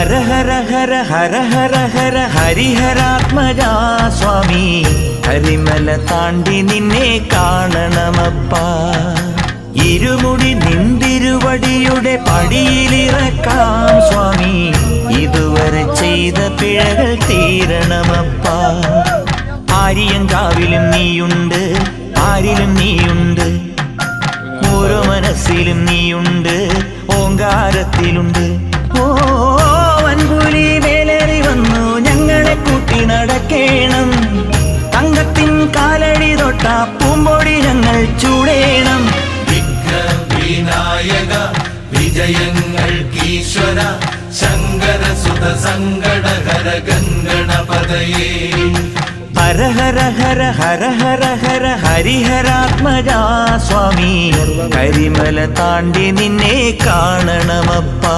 ഹര ഹര ഹര ഹര ഹര ഹര ഹരിഹരാത്മജാ സ്വാമി, കരിമല താണ്ടി നിന്നെ കാണണമപ്പാ. ഇരുമുടി നിന്തിരുവടിയുടെ പടിയിലിറക്കാം സ്വാമി, ഇതുവരെ ചെയ്ത പിഴകൾ തീരണമപ്പാ. ആര്യങ്കാവിലും നീയുണ്ട്, ആരിലും നീയുണ്ട്, ഓരോ മനസ്സിലും നീയുണ്ട്, ഓങ്കാരത്തിലുണ്ട്. ഓ വൻപുലി വേലേറി വന്നു ഞങ്ങളെ കൂട്ടി നടക്കേണം, തങ്കത്തിൻ കാലടി തൊട്ട പൂമ്പൊടി ഞങ്ങൾ ചൂടേണം. വിഘ്നവിനായക വിജയങ്ങൾക്കീശ്വര ശങ്കരസുത സങ്കടഹര ഗംഗണപതയേ. ഹര ഹര ഹര ഹര ഹര ഹര ഹരിഹരാത്മജാ സ്വാമി, കരിമല താണ്ടി നിന്നെ കാണണമപ്പാ.